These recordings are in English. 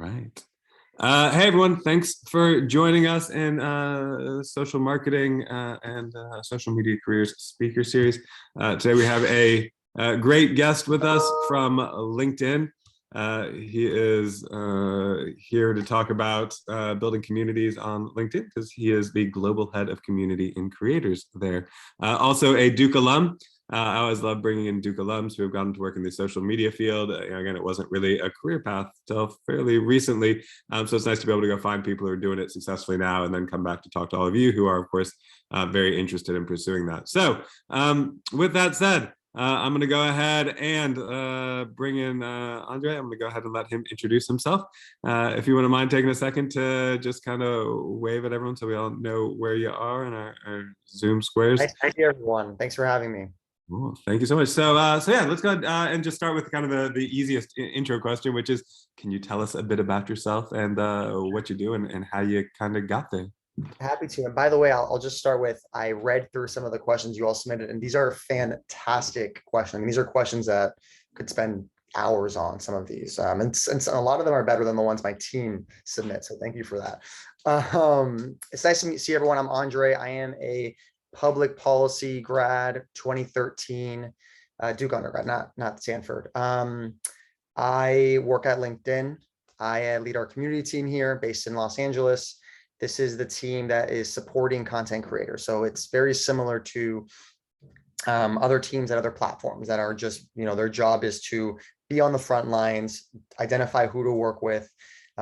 right. Hey everyone, thanks for joining us in social marketing and social media careers speaker series. Today we have a great guest with us from LinkedIn. He is here to talk about building communities on LinkedIn because he is the global head of community and creators there. Also a Duke alum. I always love bringing in Duke alums who have gotten to work in the social media field. Again, it wasn't really a career path till fairly recently. So it's nice to be able to go find people who are doing it successfully now and then come back to talk to all of you who are, of course, very interested in pursuing that. So with that said, I'm going to go ahead and bring in Andrei. I'm going to go ahead and let him introduce himself. If you wouldn't mind taking a second to just kind of wave at everyone so we all know where you are in our Zoom squares. Thank you, everyone. Thanks for having me. Cool. Thank you so much. So yeah, let's go and just start with kind of the easiest intro question, which is, can you tell us a bit about yourself and what you do and how you kind of got there? Happy to. And by the way, I'll just start with, I read through some of the questions you all submitted, and these are fantastic questions. I mean, these are questions that could spend hours on some of these. And a lot of them are better than the ones my team submit. So thank you for that. It's nice to see everyone. I'm Andrei. I am a public policy grad, 2013, Duke undergrad, not Stanford. I work at LinkedIn. I lead our community team here based in Los Angeles. This is the team that is supporting content creators. So it's very similar to other teams at other platforms that are just, their job is to be on the front lines, identify who to work with,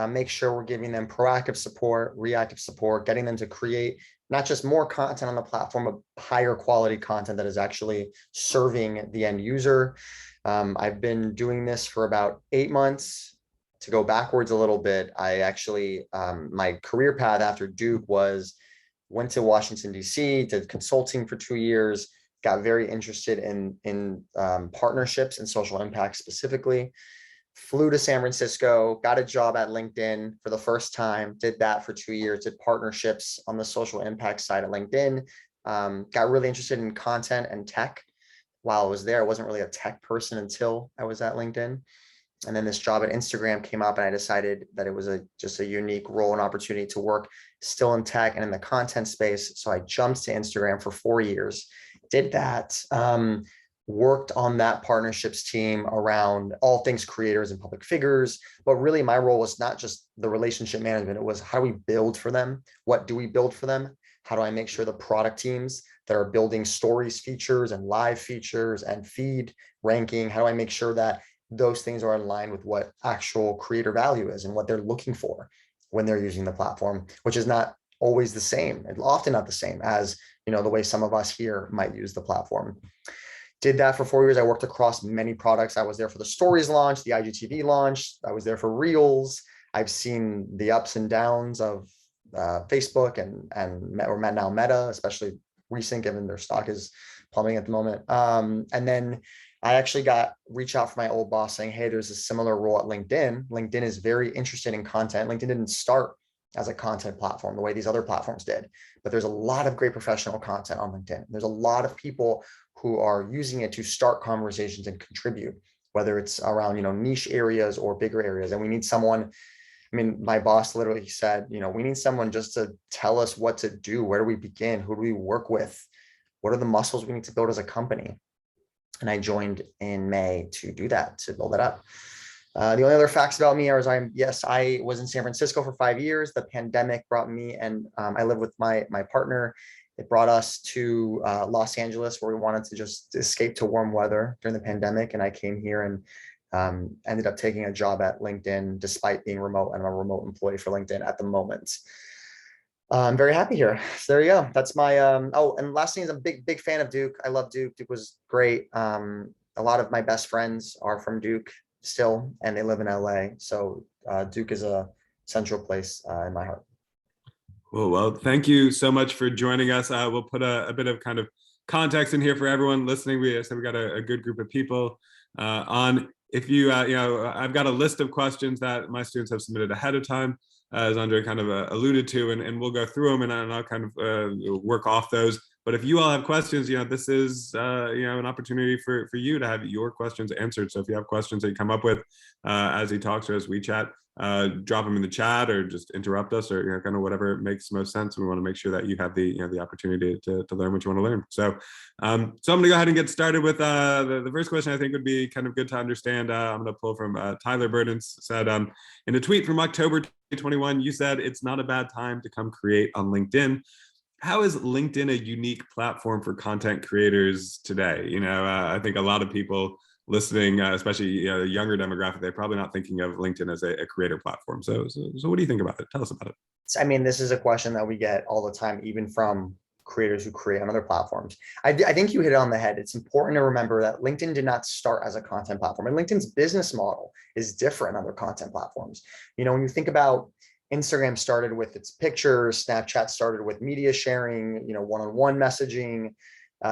make sure we're giving them proactive support, reactive support, getting them to create not just more content on the platform, but higher quality content that is actually serving the end user. I've been doing this for about 8 months. To go backwards a little bit, I actually, my career path after Duke went to Washington, D.C., did consulting for 2 years, got very interested in partnerships and social impact specifically, flew to San Francisco, got a job at LinkedIn for the first time, did that for 2 years, did partnerships on the social impact side at LinkedIn, got really interested in content and tech. While I was there, I wasn't really a tech person until I was at LinkedIn. And then this job at Instagram came up and I decided that it was just a unique role and opportunity to work still in tech and in the content space. So I jumped to Instagram for 4 years, did that, worked on that partnerships team around all things creators and public figures. But really my role was not just the relationship management. It was, how do we build for them? What do we build for them? How do I make sure the product teams that are building stories features and live features and feed ranking, how do I make sure that those things are in line with what actual creator value is and what they're looking for when they're using the platform, which is not always the same, and often not the same as, the way some of us here might use the platform. Did that for 4 years. I worked across many products. I was there for the stories launch, the IGTV launch. I was there for Reels. I've seen the ups and downs of Facebook and now Meta, especially recent, given their stock is plummeting at the moment. And then I actually reached out from my old boss saying, hey, there's a similar role at LinkedIn. LinkedIn is very interested in content. LinkedIn didn't start as a content platform the way these other platforms did, but there's a lot of great professional content on LinkedIn. There's a lot of people who are using it to start conversations and contribute, whether it's around, niche areas or bigger areas. And we need someone, my boss literally said, we need someone just to tell us what to do. Where do we begin? Who do we work with? What are the muscles we need to build as a company? And I joined in May to do that, to build it up. The only other facts about me are, I was in San Francisco for 5 years. The pandemic brought me, and I live with my partner. It brought us to Los Angeles, where we wanted to just escape to warm weather during the pandemic. And I came here and ended up taking a job at LinkedIn, despite being remote. I'm a remote employee for LinkedIn at the moment. I'm very happy here. So there you go. That's my, and last thing is I'm a big fan of Duke. I love Duke. Duke was great. A lot of my best friends are from Duke still, and they live in LA. So Duke is a central place in my heart. Cool. Well, thank you so much for joining us. We'll put a bit of kind of context in here for everyone listening. We got a good group of people on. If you, I've got a list of questions that my students have submitted ahead of time, as Andrei kind of alluded to, and we'll go through them and I'll kind of work off those. But if you all have questions, this is, an opportunity for you to have your questions answered. So if you have questions that you come up with as he talks or as we chat, drop them in the chat or just interrupt us, or kind of whatever makes most sense. We want to make sure that you have the opportunity to learn what you want to learn. So I'm going to go ahead and get started with the first question. I think would be kind of good to understand. I'm going to pull from Tyler Burdens said, in a tweet from October 2021, you said it's not a bad time to come create on LinkedIn. How is LinkedIn a unique platform for content creators today? I think a lot of people listening, especially the younger demographic, they're probably not thinking of LinkedIn as a creator platform. So what do you think about it? Tell us about it. I mean, this is a question that we get all the time, even from creators who create on other platforms. I think you hit it on the head. It's important to remember that LinkedIn did not start as a content platform, and LinkedIn's business model is different than other content platforms. When you think about Instagram started with its pictures, Snapchat started with media sharing, one-on-one messaging,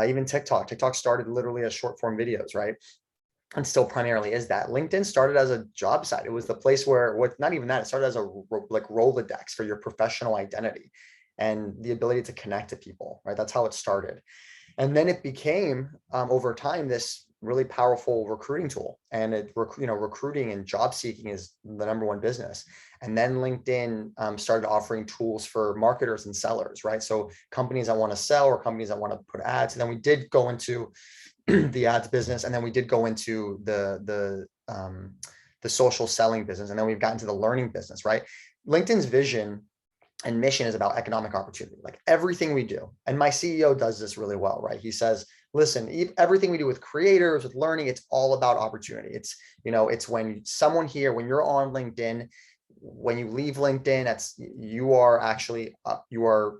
even TikTok. TikTok started literally as short form videos, right? And still primarily is that. LinkedIn started as a job site. It was the place where, not even that, it started as a Rolodex for your professional identity and the ability to connect to people, right? That's how it started. And then it became, over time, this really powerful recruiting tool. And recruiting and job seeking is the #1 business. And then LinkedIn started offering tools for marketers and sellers, right? So companies that want to sell or companies that want to put ads. And then we did go into the ads business, and then we did go into the social selling business, and then we've gotten to the learning business, right? LinkedIn's vision and mission is about economic opportunity, like everything we do. And my CEO does this really well, right? He says, listen, everything we do with creators, with learning, it's all about opportunity. It's when someone here, when you're on LinkedIn, when you leave LinkedIn, you are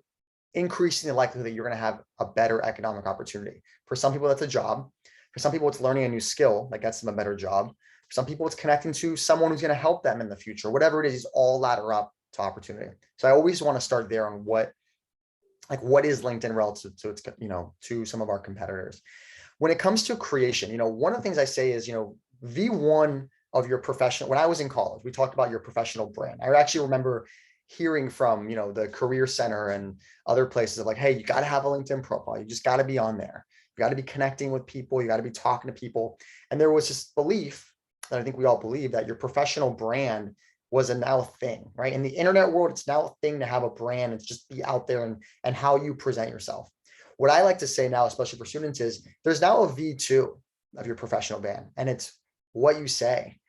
increasing the likelihood that you're going to have a better economic opportunity. For some people, that's a job. For some people, it's learning a new skill that gets them a better job. For some people, it's connecting to someone who's going to help them in the future. Whatever it is, all ladder up to opportunity. So I always want to start there on what is LinkedIn relative to its, to some of our competitors. When it comes to creation, one of the things I say is, V1 of your professional, when I was in college, we talked about your professional brand. I actually remember hearing from, the Career Center and other places of like, hey, you got to have a LinkedIn profile. You just got to be on there. You got to be connecting with people. You got to be talking to people. And there was this belief that I think we all believe that your professional brand was now a thing, right? In the internet world, it's now a thing to have a brand and just be out there and how you present yourself. What I like to say now, especially for students, is there's now a V2 of your professional brand, and it's what you say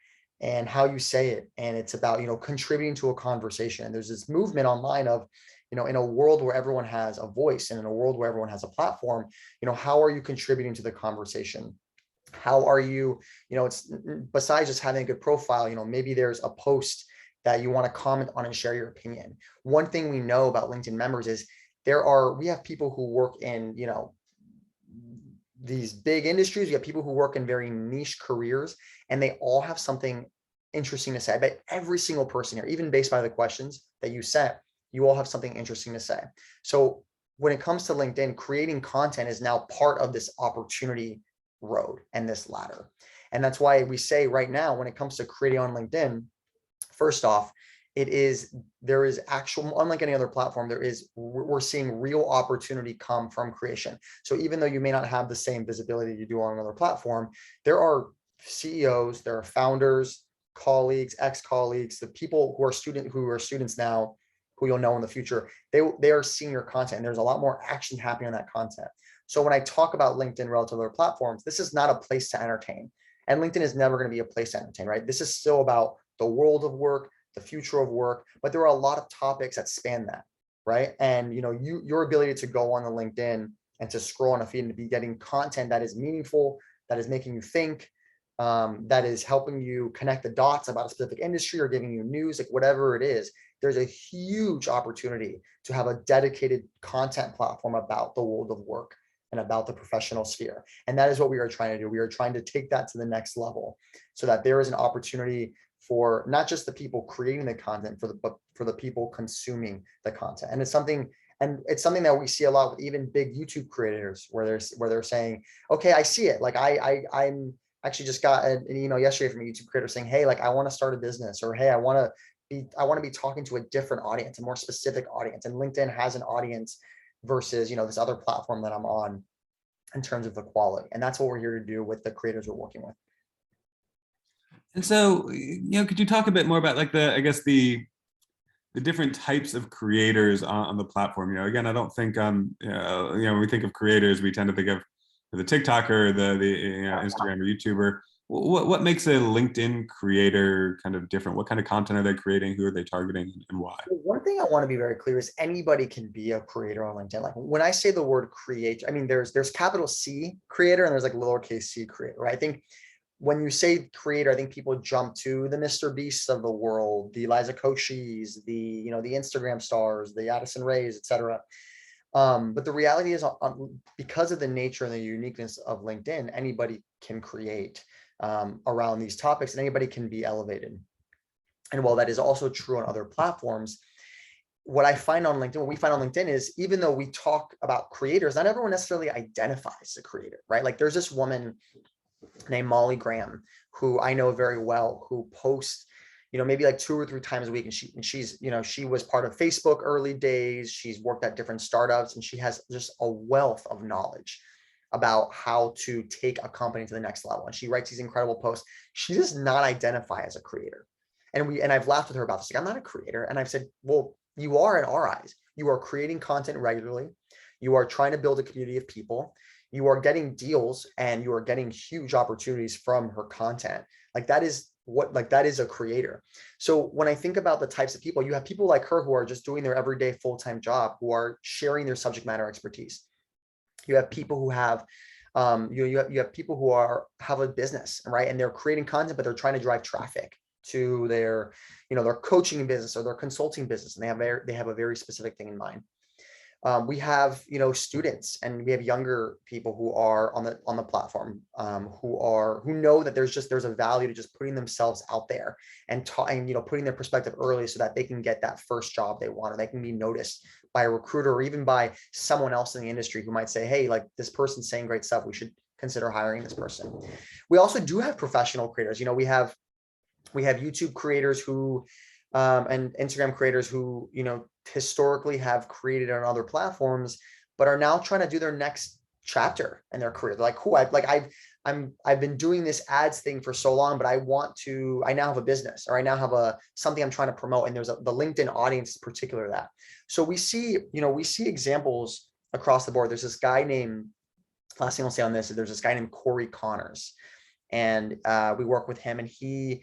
and how you say it. And it's about, contributing to a conversation. And there's this movement online of, in a world where everyone has a voice and in a world where everyone has a platform, how are you contributing to the conversation? How are you, it's besides just having a good profile, maybe there's a post that you want to comment on and share your opinion. One thing we know about LinkedIn members is we have people who work in, these big industries. You have people who work in very niche careers, and they all have something interesting to say. I bet every single person here, even based by the questions that you sent, you all have something interesting to say. So when it comes to LinkedIn, creating content is now part of this opportunity road and this ladder. And that's why we say right now, when it comes to creating on LinkedIn, first off, there is actual, unlike any other platform, we're seeing real opportunity come from creation. So even though you may not have the same visibility you do on another platform, there are CEOs, there are founders, colleagues, ex-colleagues, the people who are students now, who you'll know in the future, they are seeing your content, and there's a lot more action happening on that content. So when I talk about LinkedIn relative to other platforms, this is not a place to entertain. And LinkedIn is never going to be a place to entertain, right? This is still about the world of work, the future of work, but there are a lot of topics that span that, right? And your ability to go on the LinkedIn and to scroll on a feed and to be getting content that is meaningful, that is making you think, that is helping you connect the dots about a specific industry or giving you news, like whatever it is, there's a huge opportunity to have a dedicated content platform about the world of work and about the professional sphere. And that is what we are trying to do. We are trying to take that to the next level so that there is an opportunity for not just the people creating the content, but for the people consuming the content. And it's something that we see a lot with even big YouTube creators where they're saying, okay, I see it. Like I'm actually just got an email yesterday from a YouTube creator saying, hey, like I want to start a business, or hey, I want to be talking to a different audience, a more specific audience. And LinkedIn has an audience versus, this other platform that I'm on in terms of the quality. And that's what we're here to do with the creators we're working with. And so, could you talk a bit more about like I guess the different types of creators on the platform? Again, I don't think when we think of creators, we tend to think of the TikToker, the Instagram or YouTuber. What makes a LinkedIn creator kind of different? What kind of content are they creating? Who are they targeting, and why? One thing I want to be very clear is anybody can be a creator on LinkedIn. Like when I say the word create, I mean there's capital C creator and there's like lowercase c creator, right? I think when you say creator, I think people jump to the Mr. Beasts of the world, the Eliza Koshis, the Instagram stars, the Addison Rays, etc. But the reality is, because of the nature and the uniqueness of LinkedIn, anybody can create around these topics, and anybody can be elevated. And while that is also true on other platforms, what we find on LinkedIn is, even though we talk about creators, not everyone necessarily identifies as a creator, right? Like there's this woman named Molly Graham, who I know very well, who posts, maybe like 2 or 3 times a week. And she's, she was part of Facebook early days. She's worked at different startups, and she has just a wealth of knowledge about how to take a company to the next level. And she writes these incredible posts. She does not identify as a creator. And I've laughed with her about this. Like, I'm not a creator. And I've said, well, you are in our eyes. You are creating content regularly. You are trying to build a community of people. You are getting deals, and you are getting huge opportunities from her content. That is a creator. So when I think about the types of people, you have people like her who are just doing their everyday full-time job, who are sharing their subject matter expertise. You have people who have you have people who have a business, right? And they're creating content, but they're trying to drive traffic to their coaching business or their consulting business, and they have a very specific thing in mind. We have students, and we have younger people who are on the platform, who know that there's a value to just putting themselves out there and putting their perspective early, so that they can get that first job they want, or they can be noticed by a recruiter, or even by someone else in the industry who might say, hey, like this person's saying great stuff, we should consider hiring this person. We also do have professional creators. We have YouTube creators who and Instagram creators who historically have created on other platforms, but are now trying to do their next chapter in their career. They're like, cool, I've been doing this ads thing for so long, but I now have a business, or I now have something I'm trying to promote. And the LinkedIn audience is particular that. So we see examples across the board. There's this guy named, last thing I'll say on this is, there's this guy named Corey Connors, and we work with him, and he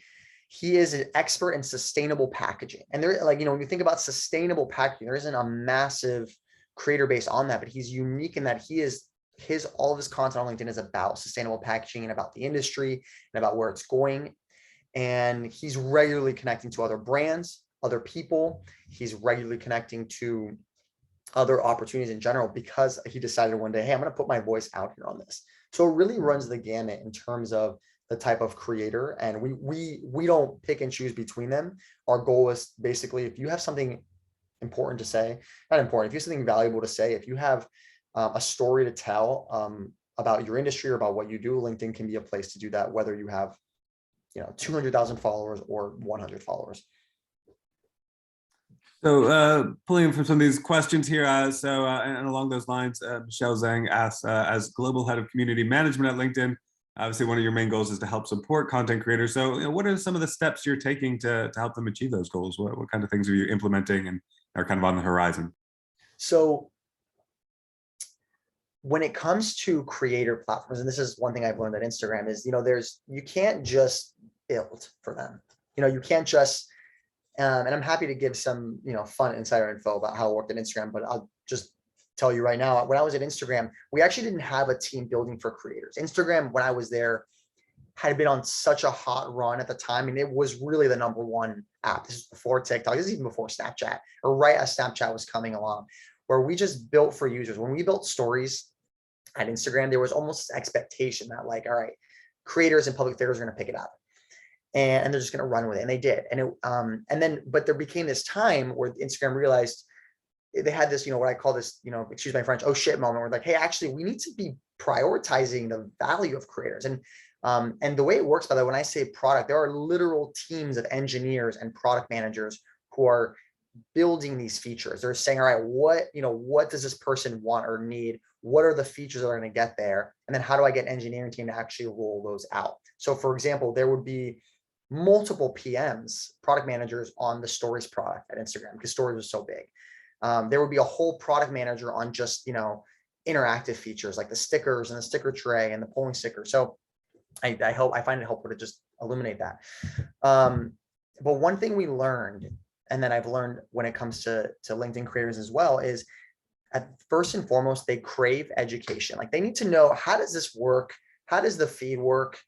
is an expert in sustainable packaging. And when you think about sustainable packaging, there isn't a massive creator base on that, but he's unique in that all of his content on LinkedIn is about sustainable packaging, and about the industry, and about where it's going. And he's regularly connecting to other brands, other people. He's regularly connecting to other opportunities in general, because he decided one day, hey, I'm going to put my voice out here on this. So it really runs the gamut in terms of the type of creator, and we don't pick and choose between them. Our goal is basically, if you have something important to say, not important, if you have something valuable to say, if you have a story to tell about your industry or about what you do, LinkedIn can be a place to do that, whether you have 200,000 followers or 100 followers. So pulling from some of these questions here, and along those lines, Michelle Zhang asks, as global head of community management at LinkedIn, obviously one of your main goals is to help support content creators. So what are some of the steps you're taking to help them achieve those goals? What kind of things are you implementing and are kind of on the horizon? So when it comes to creator platforms, and this is one thing I've learned at Instagram, is you can't just build for them. You can't just and I'm happy to give some fun insider info about how it worked at Instagram, but I'll just tell you right now, when I was at Instagram, we actually didn't have a team building for creators. Instagram, when I was there, had been on such a hot run at the time, and it was really the #1 app. This is before TikTok. This is even before Snapchat, or right as Snapchat was coming along, where we just built for users. When we built stories at Instagram, there was almost expectation that, like, all right, creators and public figures are going to pick it up, and they're just going to run with it. And they did. But there became this time where Instagram realized they had this, what I call this, excuse my French, oh shit moment, where like, hey, actually, we need to be prioritizing the value of creators. And the way it works, by the way, when I say product, there are literal teams of engineers and product managers who are building these features. They're saying, all right, what does this person want or need? What are the features that are going to get there? And then how do I get an engineering team to actually roll those out? So for example, there would be multiple PMs, product managers on the stories product at Instagram because stories was so big. There would be a whole product manager on just, interactive features like the stickers and the sticker tray and the polling sticker. So I find it helpful to just illuminate that. But one thing we learned, and then I've learned when it comes to LinkedIn creators as well, is at first and foremost, they crave education. Like they need to know, how does this work? How does the feed work?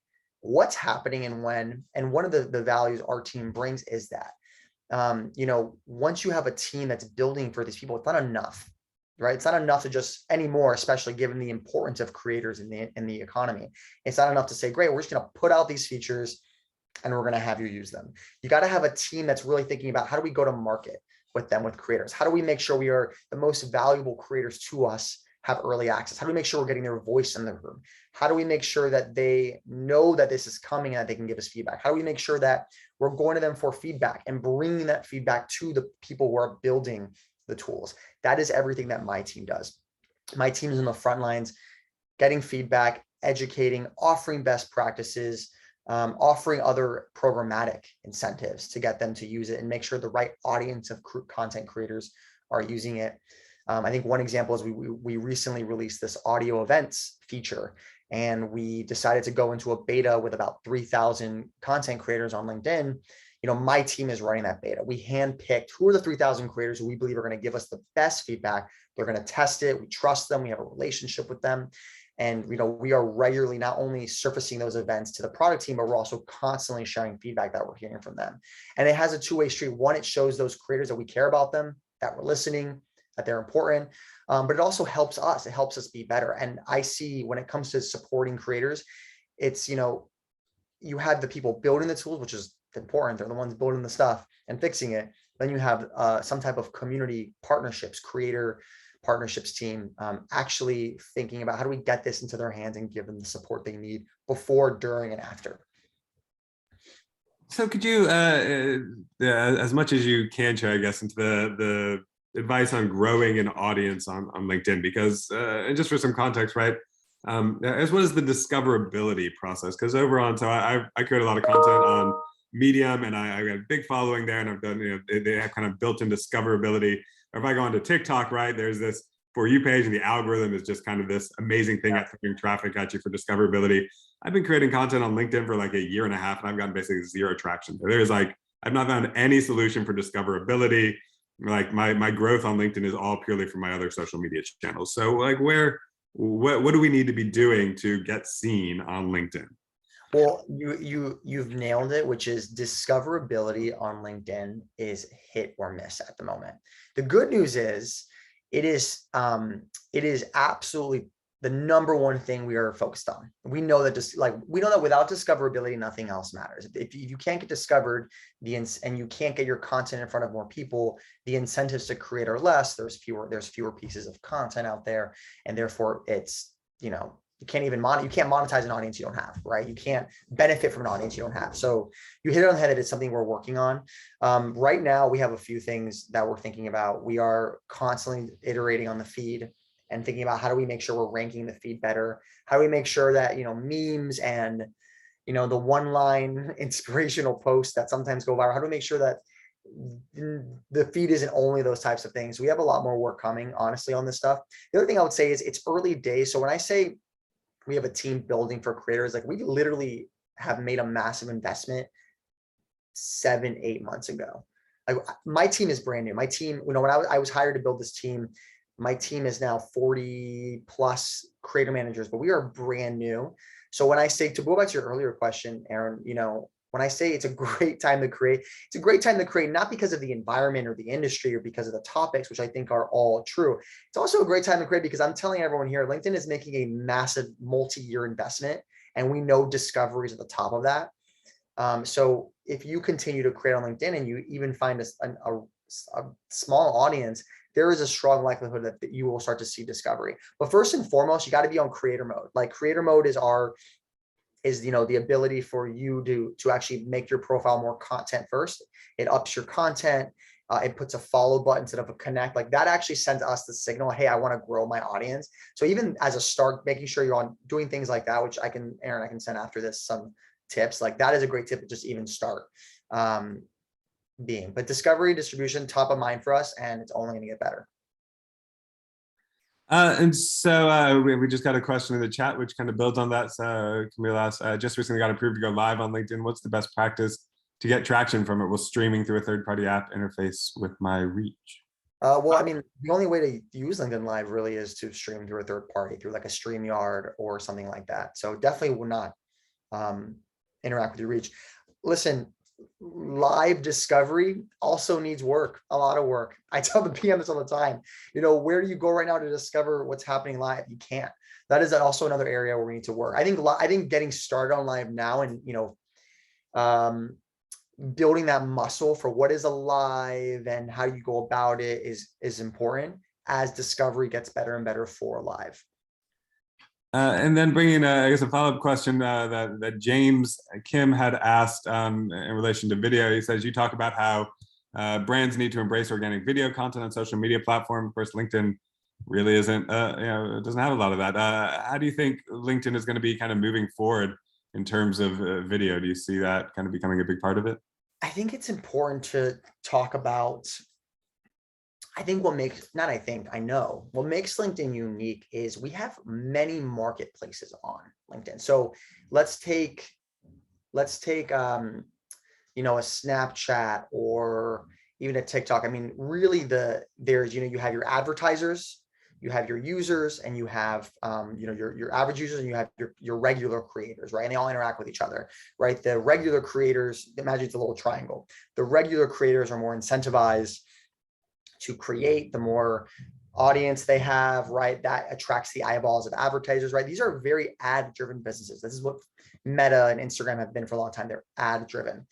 What's happening and when? And one of the values our team brings is that, once you have a team that's building for these people, it's not enough, right? It's not enough to just anymore, especially given the importance of creators in the economy. It's not enough to say, great, we're just going to put out these features and we're going to have you use them. You got to have a team that's really thinking about, how do we go to market with them, with creators? How do we make sure we are the most valuable creators to us have early access? How do we make sure we're getting their voice in the room? How do we make sure that they know that this is coming and that they can give us feedback? How do we make sure that we're going to them for feedback and bringing that feedback to the people who are building the tools? That is everything that my team does. My team is in the front lines, getting feedback, educating, offering best practices, offering other programmatic incentives to get them to use it and make sure the right audience of content creators are using it. I think one example is we recently released this audio events feature, and we decided to go into a beta with about 3,000 content creators on LinkedIn. My team is running that beta. We handpicked who are the 3,000 creators who we believe are going to give us the best feedback. They're going to test it. We trust them. We have a relationship with them. And we are regularly not only surfacing those events to the product team, but we're also constantly sharing feedback that we're hearing from them. And it has a two-way street. One, it shows those creators that we care about them, that we're listening, that they're important. But it also helps us. It helps us be better. And I see when it comes to supporting creators, it's, you have the people building the tools, which is important. They're the ones building the stuff and fixing it. Then you have some type of community partnerships, creator partnerships team, actually thinking about, how do we get this into their hands and give them the support they need before, during, and after. So could you, as much as you can share, I guess, into the advice on growing an audience on LinkedIn, because, and just for some context, right, as well as the discoverability process, because so I create a lot of content on Medium, and I got a big following there, and I've done, they have kind of built-in discoverability. Or if I go onto TikTok, right, there's this For You page, and the algorithm is just kind of this amazing thing at throwing traffic at you for discoverability. I've been creating content on LinkedIn for like a year and a half, and I've gotten basically zero traction. There's like, I've not found any solution for discoverability. Like my growth on LinkedIn is all purely from my other social media channels. So like what do we need to be doing to get seen on LinkedIn? Well, you've nailed it, which is discoverability on LinkedIn is hit or miss at the moment. The good news is it is absolutely the number one thing we are focused on. We know that we know that without discoverability, nothing else matters. If you can't get discovered, and you can't get your content in front of more people, the incentives to create are less. There's fewer pieces of content out there, and therefore it's, you can't monetize an audience you don't have, right? You can't benefit from an audience you don't have. So you hit it on the head that it's something we're working on. Right now, we have a few things that we're thinking about. We are constantly iterating on the feed and thinking about, how do we make sure we're ranking the feed better? How do we make sure that, memes and, the one-line inspirational posts that sometimes go viral, how do we make sure that the feed isn't only those types of things? We have a lot more work coming, honestly, on this stuff. The other thing I would say is it's early days. So when I say we have a team building for creators, like we literally have made a massive investment 7-8 months ago. Like my team is brand new. My team, when I was hired to build this team, my team is now 40 plus creator managers, but we are brand new. So when I say, to go back to your earlier question, Aaron, when I say it's a great time to create, it's a great time to create, not because of the environment or the industry or because of the topics, which I think are all true. It's also a great time to create because I'm telling everyone here, LinkedIn is making a massive multi-year investment, and we know discovery is at the top of that. So if you continue to create on LinkedIn and you even find a small audience, there is a strong likelihood that you will start to see discovery. But first and foremost, you got to be on creator mode. Like creator mode is the ability for you to actually make your profile more content first. It ups your content. It puts a follow button instead of a connect. Like that actually sends us the signal, hey, I want to grow my audience. So even as a start, making sure you're on doing things like that, which Aaron, I can send after this some tips, like that is a great tip to just even start being. But discovery, distribution, top of mind for us, and it's only going to get better. And so we just got a question in the chat, which kind of builds on that. So Camille asked, just recently got approved to go live on LinkedIn. What's the best practice to get traction from it? Will streaming through a third-party app interface with my reach? Well, I mean, the only way to use LinkedIn Live really is to stream through a third party, through like a StreamYard or something like that. So definitely will not interact with your reach. Listen, live discovery also needs work, a lot of work. I tell the PM this all the time. You know, where do you go right now to discover what's happening live? You can't. That is also another area where we need to work. I think getting started on live now and, you know, building that muscle for what is alive and how you go about it is important as discovery gets better and better for live. And then bringing, I guess, a follow-up question that James Kim had asked in relation to video. He says, you talk about how brands need to embrace organic video content on social media platform. Of course, LinkedIn really isn't, you know, it doesn't have a lot of that. How do you think LinkedIn is going to be kind of moving forward in terms of video? Do you see that kind of becoming a big part of it? I think it's important to talk about, I think what makes, not I think, I know, what makes LinkedIn unique is we have many marketplaces on LinkedIn. So let's take, you know, a Snapchat or even a TikTok. I mean, really there's, you know, you have your advertisers, you have your users, and you have, you know, your average users, and you have your regular creators, right? And they all interact with each other, right? The regular creators, imagine it's a little triangle. The regular creators are more incentivized to create, the more audience they have, right? That attracts the eyeballs of advertisers, right? These are very ad-driven businesses. This is what Meta and Instagram have been for a long time. They're ad-driven.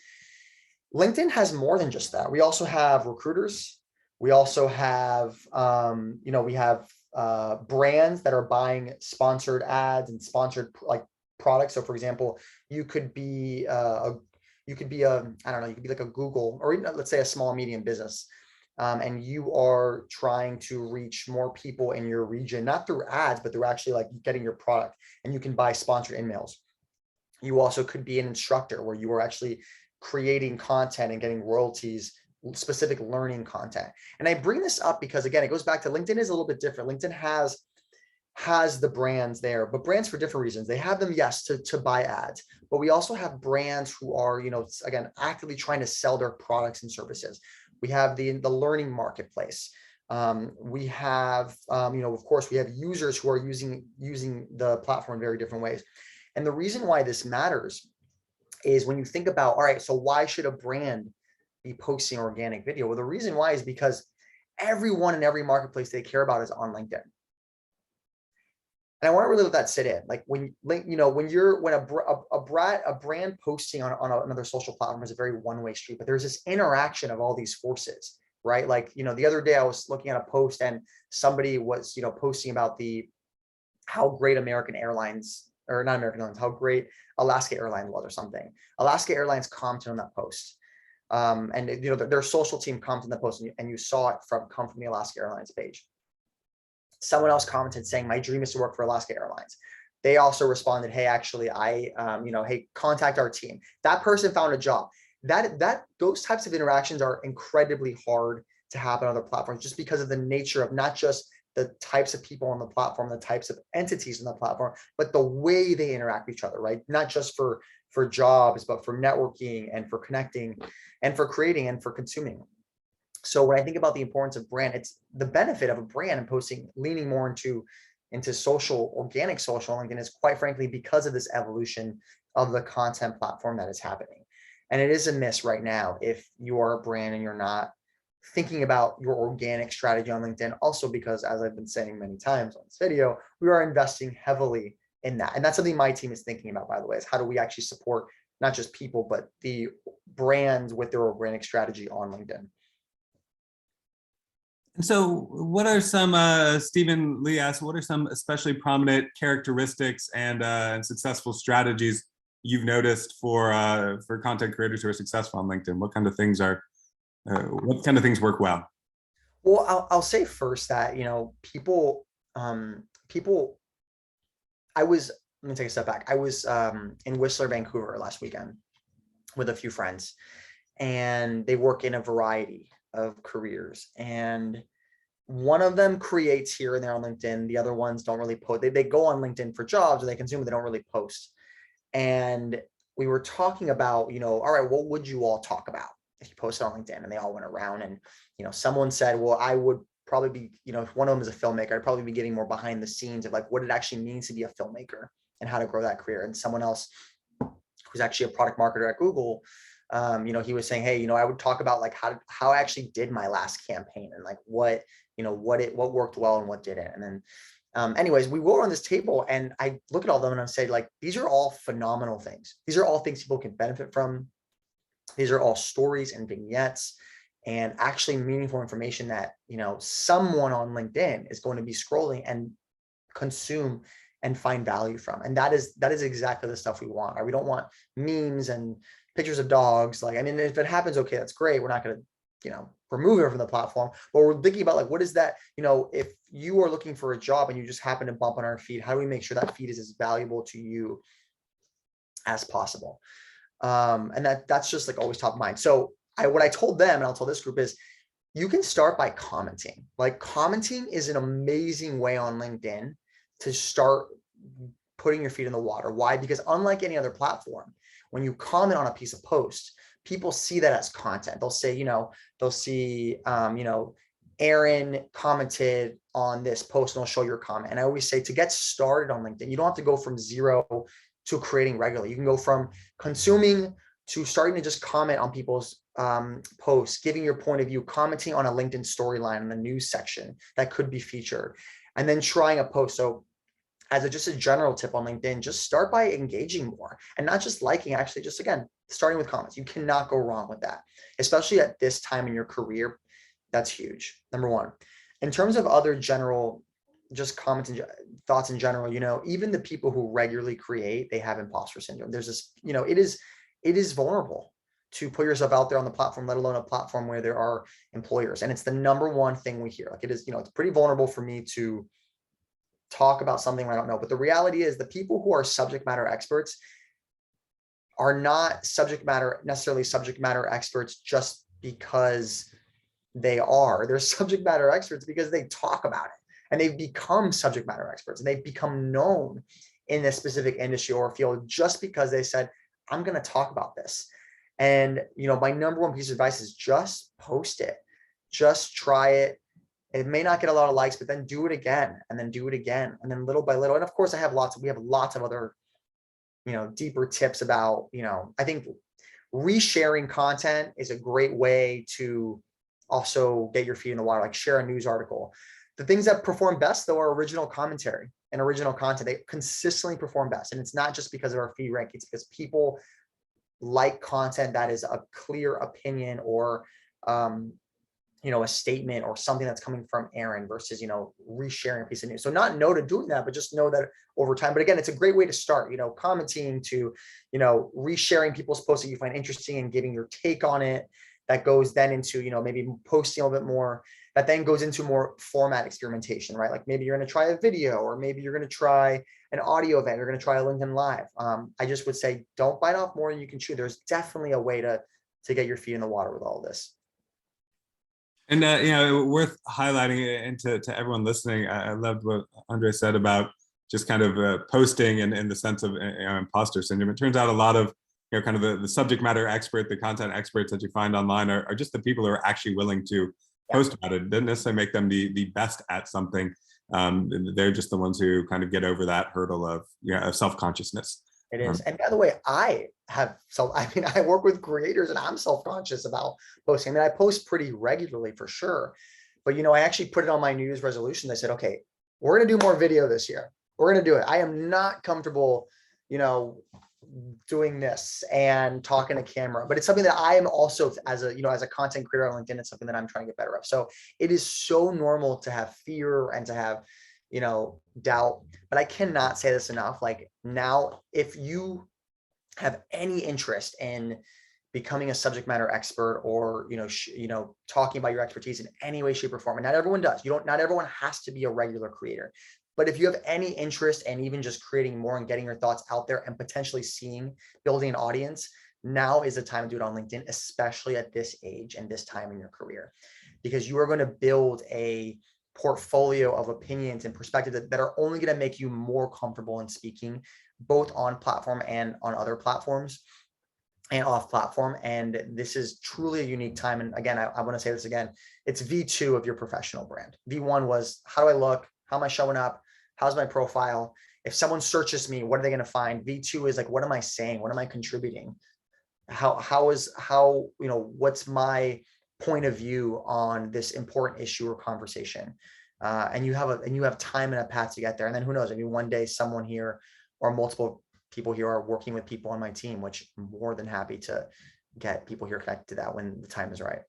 LinkedIn has more than just that. We also have recruiters. We also have, you know, we have brands that are buying sponsored ads and sponsored like products. So for example, you could be I don't know, you could be like a Google or even let's say a small medium business. And you are trying to reach more people in your region, not through ads, but through actually like getting your product, and you can buy sponsored emails. You also could be an instructor where you are actually creating content and getting royalties, specific learning content. And I bring this up because again, it goes back to LinkedIn is a little bit different. LinkedIn has the brands there, but brands for different reasons. They have them, yes, to buy ads, but we also have brands who are, you know, again, actively trying to sell their products and services. We have the learning marketplace. We have, you know, of course, we have users who are using the platform in very different ways. And the reason why this matters is when you think about, all right, so why should a brand be posting organic video? Well, the reason why is because everyone in every marketplace they care about is on LinkedIn. And I want to really let that sit in. Like when, you know, when a brand posting on another social platform is a very one-way street, but there's this interaction of all these forces, right? Like, you know, the other day I was looking at a post and somebody was, you know, posting about how great American Airlines, or not American Airlines, how great Alaska Airlines was or something. Alaska Airlines commented on that post. And you know, their social team commented on the post, and you saw it come from the Alaska Airlines page. Someone else commented saying, my dream is to work for Alaska Airlines. They also responded, hey, actually, you know, hey, contact our team. That person found a job. Those types of interactions are incredibly hard to happen on other platforms just because of the nature of not just the types of people on the platform, the types of entities on the platform, but the way they interact with each other, right? Not just for jobs, but for networking and for connecting and for creating and for consuming. So when I think about the importance of brand, it's the benefit of a brand and posting, leaning more into social, organic social LinkedIn is quite frankly because of this evolution of the content platform that is happening. And it is a miss right now if you are a brand and you're not thinking about your organic strategy on LinkedIn. Also because, as I've been saying many times on this video, we are investing heavily in that. And that's something my team is thinking about, by the way, is how do we actually support not just people, but the brands with their organic strategy on LinkedIn. And so what are some, Stephen Lee asked, what are some especially prominent characteristics and successful strategies you've noticed for content creators who are successful on LinkedIn? What kind of things work well? Well, I'll say first that, you know, let me take a step back. I was in Whistler, Vancouver last weekend with a few friends, and they work in a variety of careers. And one of them creates here and there on LinkedIn. The other ones don't really post. They go on LinkedIn for jobs, or they consume, but they don't really post. And we were talking about, all right, what would you all talk about if you posted on LinkedIn? And they all went around, and, someone said, well, I would probably be, if one of them is a filmmaker, I'd probably be getting more behind the scenes of like what it actually means to be a filmmaker and how to grow that career. And someone else who's actually a product marketer at Google, he was saying, hey, I would talk about like how I actually did my last campaign, and like what worked well and what didn't. And then anyways, we were on this table, and I look at all of them and I say, like, these are all phenomenal things. These are all things people can benefit from. These are all stories and vignettes and actually meaningful information that, someone on LinkedIn is going to be scrolling and consume and find value from. And that is exactly the stuff we want. We don't want memes and pictures of dogs. Like, I mean, if it happens, okay, that's great. We're not going to, remove it from the platform, but we're thinking about like, what is that, if you are looking for a job and you just happen to bump on our feed, how do we make sure that feed is as valuable to you as possible? And that's just like always top of mind. So what I told them, and I'll tell this group, is you can start by commenting. Like, commenting is an amazing way on LinkedIn to start putting your feet in the water. Why? Because unlike any other platform, when you comment on a piece of post, people see that as content. They'll say, they'll see, Aaron commented on this post, and they'll show your comment. And I always say, to get started on LinkedIn, you don't have to go from zero to creating regularly. You can go from consuming to starting to just comment on people's posts, giving your point of view, commenting on a LinkedIn storyline in the news section that could be featured, and then trying a post. So as just a general tip on LinkedIn, just start by engaging more, and not just liking, actually just, again, starting with comments. You cannot go wrong with that, especially at this time in your career. That's huge. Number one. In terms of other general, just comments and thoughts in general, even the people who regularly create, they have imposter syndrome. There's this, it is vulnerable to put yourself out there on the platform, let alone a platform where there are employers. And it's the number one thing we hear. Like, it is, it's pretty vulnerable for me to talk about something I don't know. But the reality is, the people who are subject matter experts are not necessarily subject matter experts just because they are. They're subject matter experts because they talk about it, and they've become subject matter experts, and they've become known in this specific industry or field just because they said, I'm going to talk about this. And, my number one piece of advice is just post it, just try it. It may not get a lot of likes, but then do it again, and then do it again, and then little by little. And of course, we have lots of other, deeper tips about, I think resharing content is a great way to also get your feet in the water. Like, share a news article. The things that perform best, though, are original commentary and original content. They consistently perform best. And it's not just because of our feed rankings, because people like content that is a clear opinion, or a statement or something that's coming from Aaron versus, resharing a piece of news. So not no to doing that, but just know that over time. But again, it's a great way to start, commenting to, resharing people's posts that you find interesting and giving your take on it. That goes then into, maybe posting a little bit more. That then goes into more format experimentation, right? Like, maybe you're going to try a video, or maybe you're going to try an audio event. You're going to try a LinkedIn Live. I just would say, don't bite off more than you can chew. There's definitely a way to get your feet in the water with all this. And worth highlighting it to everyone listening. I loved what Andrei said about just kind of posting and in the sense of imposter syndrome. It turns out a lot of kind of the subject matter expert, the content experts that you find online are just the people who are actually willing to post about it. It doesn't necessarily make them the best at something. They're just the ones who kind of get over that hurdle of self-consciousness. It is. And by the way, I work with creators, and I'm self-conscious about posting. I mean, I post pretty regularly for sure, but I actually put it on my New Year's resolution. I said, okay, we're going to do more video this year. We're going to do it. I am not comfortable, doing this and talking to camera, but it's something that I am also, as a content creator on LinkedIn, it's something that I'm trying to get better at. So it is so normal to have fear and to have, doubt, but I cannot say this enough. Like, now, if you have any interest in becoming a subject matter expert, or, talking about your expertise in any way, shape, or form, and not everyone does, not everyone has to be a regular creator. But if you have any interest in even just creating more and getting your thoughts out there and potentially building an audience, now is the time to do it on LinkedIn, especially at this age and this time in your career, because you are going to build a portfolio of opinions and perspectives that are only going to make you more comfortable in speaking, both on platform and on other platforms and off platform. And this is truly a unique time. And again, I want to say this again, it's V2 of your professional brand. V1 was, how do I look? How am I showing up? How's my profile? If someone searches me, what are they going to find? V2 is like, what am I saying? What am I contributing? What's my point of view on this important issue or conversation? And you have time and a path to get there. And then who knows, maybe one day someone here or multiple people here are working with people on my team, which I'm more than happy to get people here connected to that when the time is right.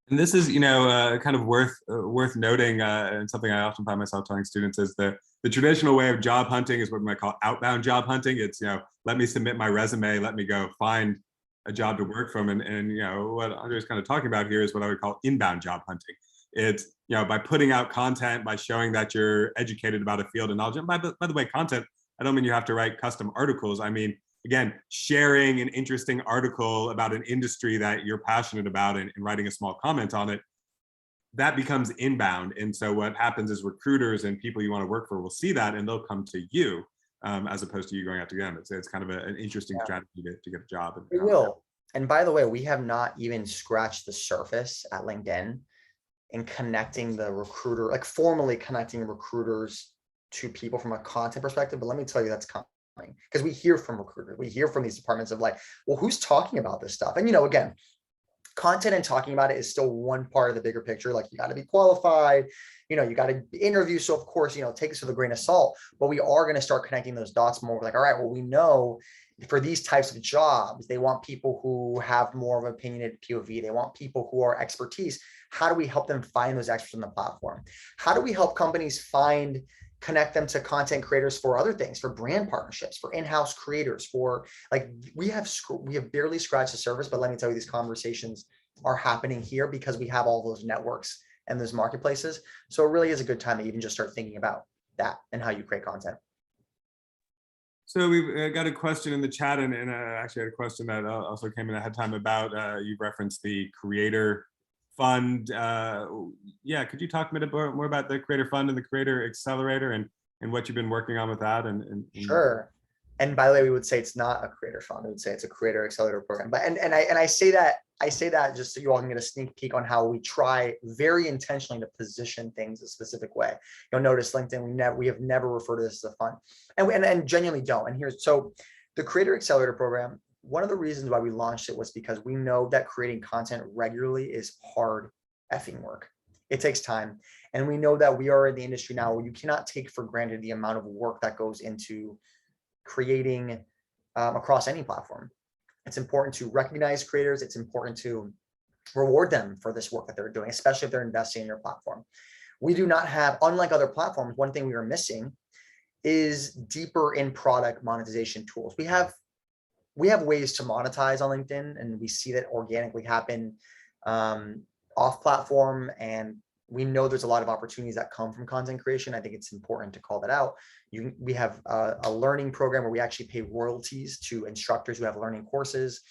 And this is, kind of worth noting, and something I often find myself telling students is the traditional way of job hunting is what we might call outbound job hunting. It's, let me submit my resume, let me go find a job to work from. And what Andrei's kind of talking about here is what I would call inbound job hunting. It's, by putting out content, by showing that you're educated about a field of knowledge. And by the way, content, I don't mean you have to write custom articles. I mean, again, sharing an interesting article about an industry that you're passionate about and writing a small comment on it, that becomes inbound. And so what happens is recruiters and people you want to work for will see that and they'll come to you, as opposed to you going out to them. It's kind of an interesting strategy to get a job. It will. And by the way, we have not even scratched the surface at LinkedIn in connecting the recruiter, like formally connecting recruiters to people from a content perspective. But let me tell you, that's coming, because we hear from recruiters, we hear from these departments of like, well, who's talking about this stuff? And again, content and talking about it is still one part of the bigger picture. Like, you got to be qualified, you got to interview. So of course, take this with a grain of salt, but we are going to start connecting those dots more. Like, all right, well, we know for these types of jobs, they want people who have more of an opinionated POV. They want people who are expertise. How do we help them find those experts on the platform? How do we help companies connect them to content creators for other things, for brand partnerships, for in-house creators, we have barely scratched the surface, but let me tell you, these conversations are happening here because we have all those networks and those marketplaces. So it really is a good time to even just start thinking about that and how you create content. So we've got a question in the chat, and actually had a question that also came in ahead of time about, you referenced the Creator Fund. Could you talk a bit more about the Creator Fund and the Creator Accelerator and what you've been working on with that? Sure. And by the way, we would say it's not a creator fund. We would say it's a Creator Accelerator program. But I say that just so you all can get a sneak peek on how we try very intentionally to position things a specific way. You'll notice LinkedIn, we have never referred to this as a fund, and genuinely don't. And so the Creator Accelerator program, one of the reasons why we launched it was because we know that creating content regularly is hard effing work. It takes time. And we know that we are in the industry now where you cannot take for granted the amount of work that goes into creating across any platform. It's important to recognize creators. It's important to reward them for this work that they're doing, especially if they're investing in your platform. We do not have, unlike other platforms, one thing we are missing is deeper in product monetization tools. We have ways to monetize on LinkedIn, and we see that organically happen off platform. And we know there's a lot of opportunities that come from content creation. I think it's important to call that out. We have a learning program where we actually pay royalties to instructors who have learning courses.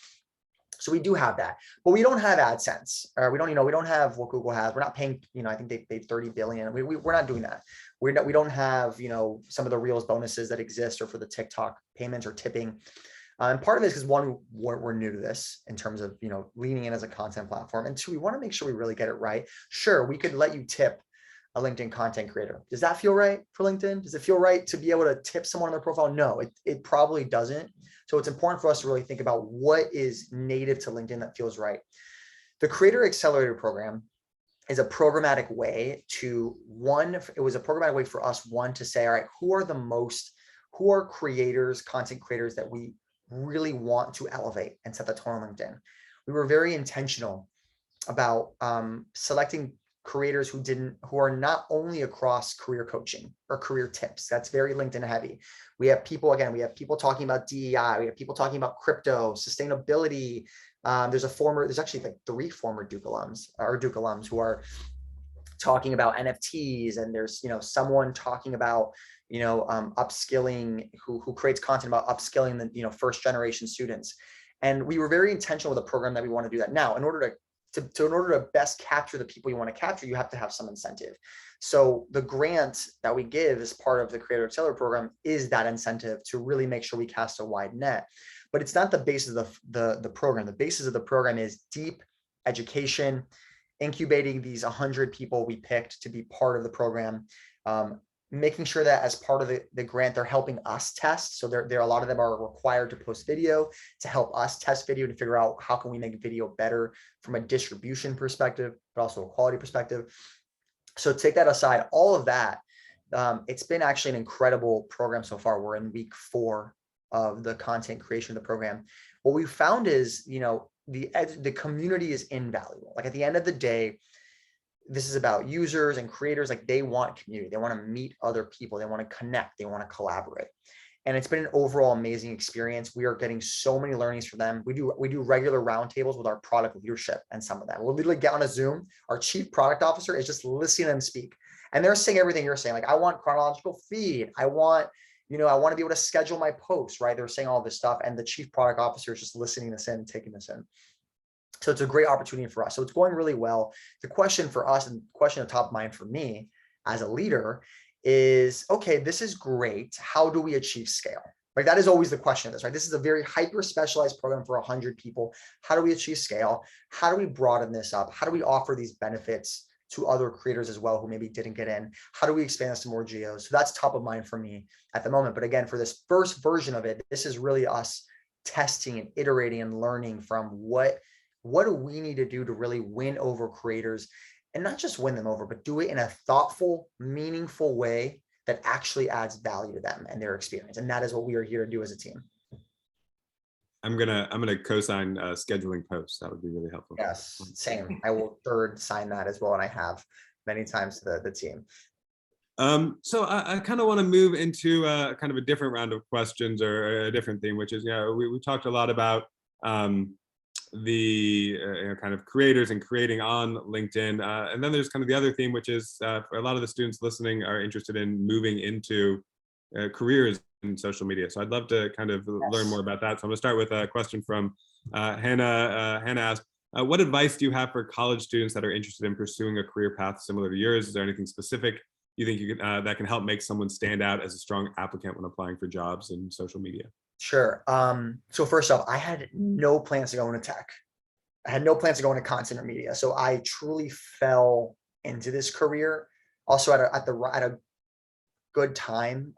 So we do have that, but we don't have AdSense. We don't have what Google has. We're not paying, I think they paid 30 billion. We're not doing that. We don't have, some of the Reels bonuses that exist, or for the TikTok payments or tipping. And part of it is because, one, we're new to this in terms of, leaning in as a content platform. And two, we want to make sure we really get it right. Sure, we could let you tip a LinkedIn content creator. Does that feel right for LinkedIn? Does it feel right to be able to tip someone on their profile? No, it probably doesn't. So it's important for us to really think about what is native to LinkedIn that feels right. The Creator Accelerator program is a programmatic way for us, to say, all right, who are creators, content creators that we really want to elevate and set the tone on LinkedIn. We were very intentional about selecting creators who are not only across career coaching or career tips. That's very LinkedIn heavy. We have people talking about DEI. We have people talking about crypto, sustainability. There's actually like 3 former Duke alums who are talking about NFTs, and there's, someone talking about, upskilling, who creates content about upskilling the, first generation students. And we were very intentional with a program that we want to do that. Now, in order to best capture the people you want to capture, you have to have some incentive. So the grant that we give as part of the Creator Accelerator program is that incentive to really make sure we cast a wide net. But it's not the basis of the program. The basis of the program is deep education, incubating these 100 people we picked to be part of the program, making sure that as part of the grant, they're helping us test. So there a lot of them are required to post video to help us test video to figure out how can we make video better from a distribution perspective, but also a quality perspective. So take that aside, all of that, it's been actually an incredible program so far. We're in week 4 of the content creation of the program. What we found is, the community is invaluable. Like at the end of the day, this is about users and creators. Like they want community. They want to meet other people. They want to connect. They want to collaborate. And it's been an overall amazing experience. We are getting so many learnings from them. We do regular roundtables with our product leadership and some of them. We'll literally get on a Zoom. Our chief product officer is just listening to them speak. And they're saying everything you're saying. Like, I want chronological feed. I want to be able to schedule my posts, right? They're saying all this stuff. And the chief product officer is just listening this in and taking this in. So it's a great opportunity for us. So it's going really well. The question for us, and question on top of mind for me as a leader, is, okay, this is great. How do we achieve scale? Like that is always the question of this, right? This is a very hyper specialized program for 100 people. How do we achieve scale? How do we broaden this up? How do we offer these benefits to other creators as well who maybe didn't get in? How do we expand this to more geos? So that's top of mind for me at the moment. But again, for this first version of it, this is really us testing and iterating and learning from what do we need to do to really win over creators, and not just win them over, but do it in a thoughtful, meaningful way that actually adds value to them and their experience. And that is what we are here to do as a team. I'm gonna co-sign scheduling posts. That would be really helpful. Yes, same. I will third sign that as well, and I have many times to the team. So I kind of want to move into kind of a different round of questions, or a different theme, which is, we talked a lot about the kind of creators and creating on LinkedIn, and then there's kind of the other theme, which is for a lot of the students listening are interested in moving into careers in social media. So I'd love to kind of learn more about that. So I'm gonna start with a question from Hannah. Hannah asked, what advice do you have for college students that are interested in pursuing a career path similar to yours? Is there anything specific you think you can that can help make someone stand out as a strong applicant when applying for jobs in social media? Sure. So first off, I had no plans to go into tech. I had no plans to go into content or media. So I truly fell into this career also at a good time.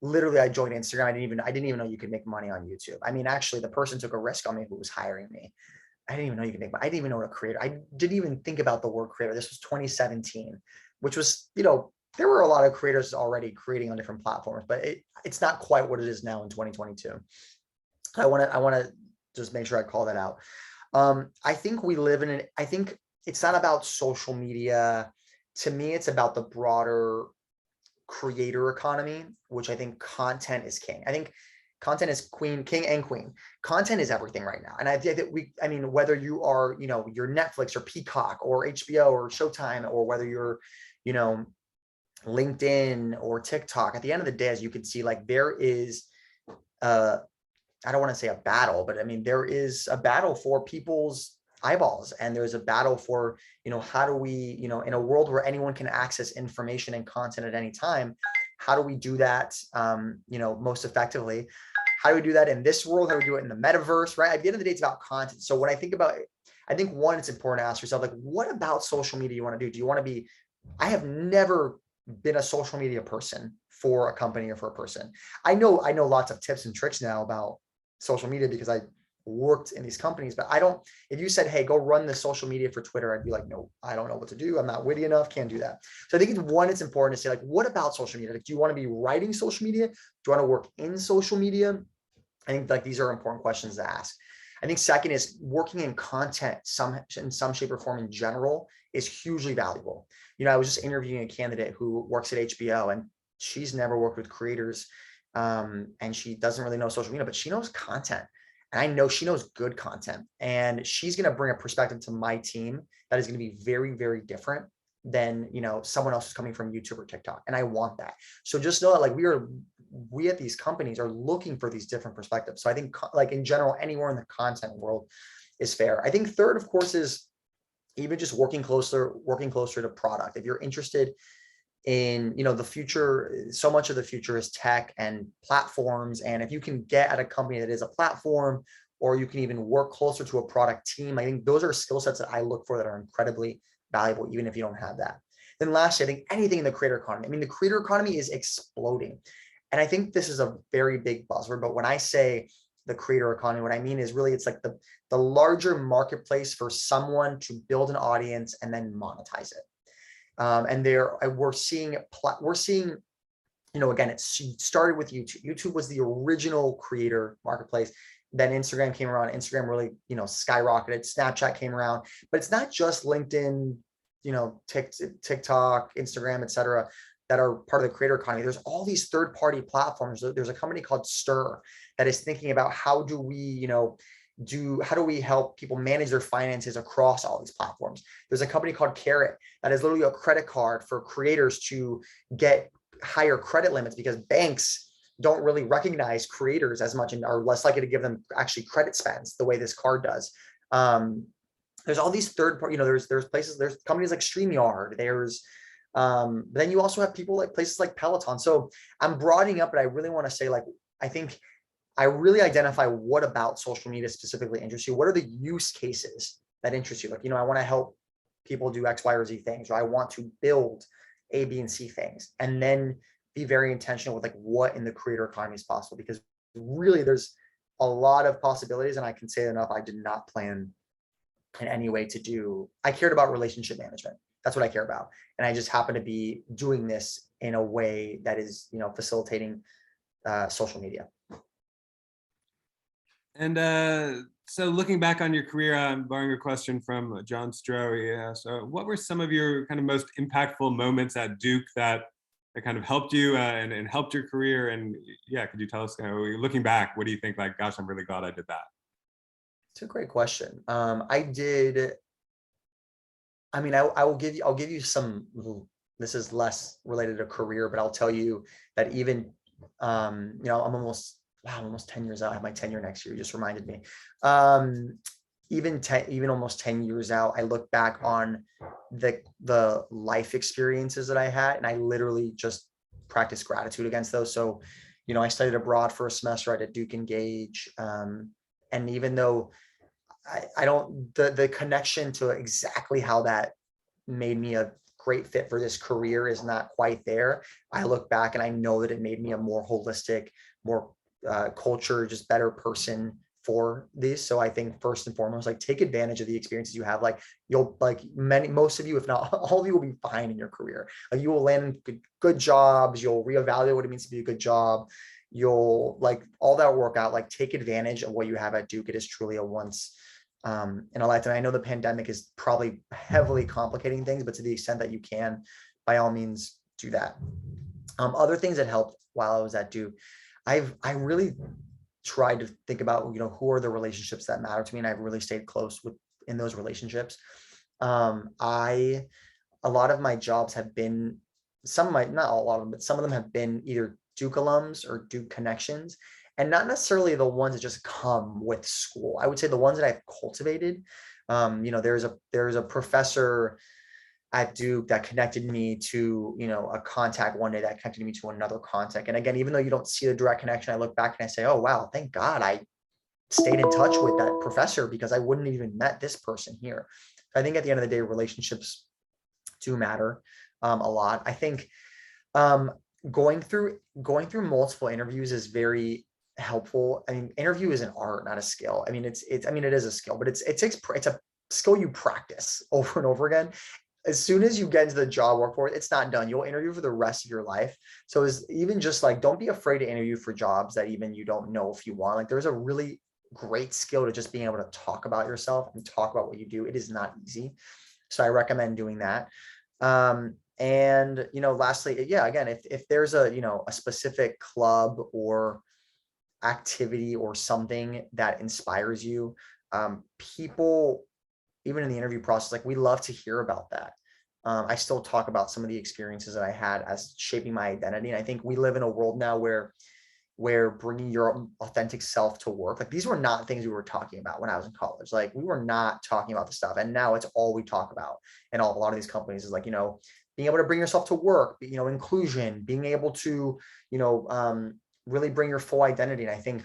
Literally, I joined Instagram. I didn't even know you could make money on YouTube. I mean, actually, the person took a risk on me who was hiring me. I didn't even know you could make money. I didn't even know what a creator. I didn't even think about the word creator. This was 2017, which was, there were a lot of creators already creating on different platforms, but it's not quite what it is now in 2022. I want to just make sure I call that out. I think we live in I think it's not about social media. To me, it's about the broader creator economy, which I think content is king. I think content is king and queen. Content is everything right now. And I think that whether you are, your Netflix or Peacock or HBO or Showtime, or whether you're, LinkedIn or TikTok, at the end of the day, as you can see, like there is I don't want to say a battle, but there is a battle for people's eyeballs, and there's a battle for, how do we, in a world where anyone can access information and content at any time, how do we do that, most effectively? How do we do that in this world? How do we do it in the metaverse, right? At the end of the day, it's about content. So when I think about it, I think one, it's important to ask yourself, like, what about social media you want to do? Do you want to be, I have never been a social media person for a company or for a person. I know lots of tips and tricks now about social media because I worked in these companies, but if you said, hey, go run the social media for Twitter, I'd be like, no, I don't know what to do. I'm not witty enough, can't do that. So I think it's important to say, like, what about social media? Like, do you want to be writing social media? Do you want to work in social media? I think like these are important questions to ask. I think second is working in content in some shape or form in general is hugely valuable. I was just interviewing a candidate who works at HBO, and she's never worked with creators, and she doesn't really know social media, but she knows content. And I know she knows good content, and she's going to bring a perspective to my team that is going to be very, very different than, someone else who's coming from YouTube or TikTok. And I want that. So just know that like we at these companies are looking for these different perspectives. So I think like in general, anywhere in the content world is fair. I think third, of course, is even just working closer to product. If you're interested in, the future, so much of the future is tech and platforms. And if you can get at a company that is a platform, or you can even work closer to a product team, I think those are skill sets that I look for that are incredibly valuable, even if you don't have that. Then lastly, I think anything in the creator economy. I mean, the creator economy is exploding. And I think this is a very big buzzword, but when I say the creator economy, what I mean is really, it's like the larger marketplace for someone to build an audience and then monetize it. And we're seeing, again, it started with YouTube. YouTube was the original creator marketplace. Then Instagram came around. Instagram really, skyrocketed. Snapchat came around, but it's not just LinkedIn, TikTok, Instagram, etc., that are part of the creator economy. There's all these third-party platforms. There's a company called Stir that is thinking about how do we help people manage their finances across all these platforms. There's a company called Carrot that is literally a credit card for creators to get higher credit limits, because banks don't really recognize creators as much and are less likely to give them actually credit spends the way this card does. There's all these third party, there's places, there's companies like StreamYard, then you also have people like places like Peloton. So I'm broadening up, but I really want to say, like, I think I really identify what about social media specifically interests you. What are the use cases that interest you? Like, I want to help people do X, Y, or Z things, or I want to build A, B, and C things, and then be very intentional with like what in the creator economy is possible, because really there's a lot of possibilities. And I can say enough, I did not plan in any way to do, I cared about relationship management. That's what I care about. And I just happen to be doing this in a way that is, facilitating social media. And so looking back on your career, I'm borrowing a question from John Stroh. So what were some of your kind of most impactful moments at Duke that kind of helped you and helped your career? And could you tell us, looking back, what do you think, like, gosh, I'm really glad I did that? It's a great question. I'll give you some, this is less related to career, but I'll tell you that even, I'm almost 10 years out. I have my tenure next year. You just reminded me. Even almost 10 years out, I look back on the life experiences that I had, and I literally just practice gratitude against those. So, I studied abroad for a semester at Duke Engage. And even though I don't, the connection to exactly how that made me a great fit for this career is not quite there. I look back and I know that it made me a more holistic, more culture, just better person for this. So I think first and foremost, like, take advantage of the experiences you have. Like, most of you, if not all of you, will be fine in your career. Like, you will land good jobs. You'll reevaluate what it means to be a good job. You'll, like, all that work out. Like, take advantage of what you have at Duke. It is truly a once in a lifetime. I know the pandemic is probably heavily complicating things, but to the extent that you can, by all means, do that. Other things that helped while I was at Duke, I really tried to think about, who are the relationships that matter to me, and I've really stayed close in those relationships. A lot of my jobs have been, not a lot of them, but some of them have been either Duke alums or Duke connections, and not necessarily the ones that just come with school. I would say the ones that I've cultivated. There's a professor at Duke that connected me to, a contact one day that connected me to another contact. And again, even though you don't see the direct connection, I look back and I say, oh, wow, thank God I stayed in touch with that professor, because I wouldn't have even met this person here. I think at the end of the day, relationships do matter a lot. I think going through multiple interviews is very helpful. I mean, interview is an art, not a skill. I mean, it is a skill, but it's a skill you practice over and over again. As soon as you get into the job workforce, it's not done. You'll interview for the rest of your life. So it's even just like, don't be afraid to interview for jobs that even you don't know if you want. Like, there's a really great skill to just being able to talk about yourself and talk about what you do. It is not easy. So I recommend doing that. And, lastly, again, if there's a specific club, or activity or something that inspires you. People, even in the interview process, like we love to hear about that. I still talk about some of the experiences that I had as shaping my identity. And I think we live in a world now where bringing your authentic self to work, like these were not things we were talking about when I was in college. Like we were not talking about the stuff. And now it's all we talk about. And a lot of these companies is like, being able to bring yourself to work, inclusion, being able to, really bring your full identity. And I think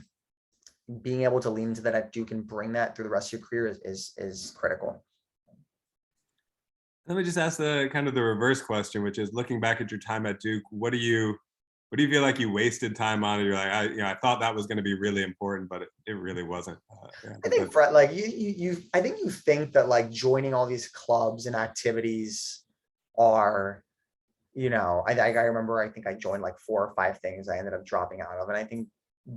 being able to lean into that at Duke and bring that through the rest of your career is critical. Let me just ask the kind of the reverse question, which is looking back at your time at Duke, what do you feel like you wasted time on? And you're like, I thought that was going to be really important, but it really wasn't. I think Fred, like I think you think that like joining all these clubs and activities are, I remember, I think I joined like 4 or 5 things I ended up dropping out of. And I think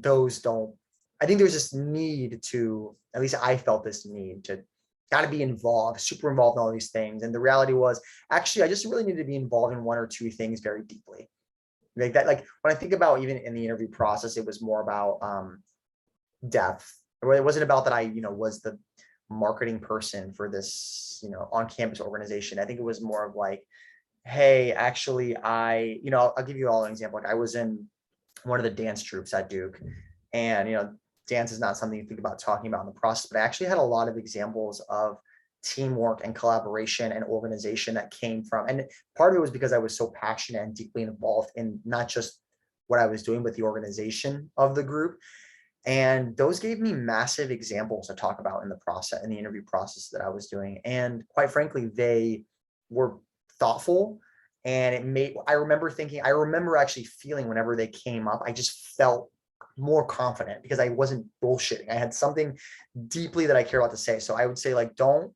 I think there's this need to, at least I felt this need to got to be involved, super involved in all these things. And the reality was actually, I just really needed to be involved in 1 or 2 things very deeply. Like that, like when I think about even in the interview process, it was more about depth. It wasn't about that I, was the marketing person for this, on-campus organization. I think it was more of like, hey, actually, I'll give you all an example. Like I was in one of the dance troops at Duke, and dance is not something you think about talking about in the process, but I actually had a lot of examples of teamwork and collaboration and organization that came from, and part of it was because I was so passionate and deeply involved in not just what I was doing, but the organization of the group. And those gave me massive examples to talk about in the interview process that I was doing. And quite frankly, they were thoughtful. And I remember actually feeling whenever they came up, I just felt more confident because I wasn't bullshitting. I had something deeply that I care about to say. So I would say like, don't,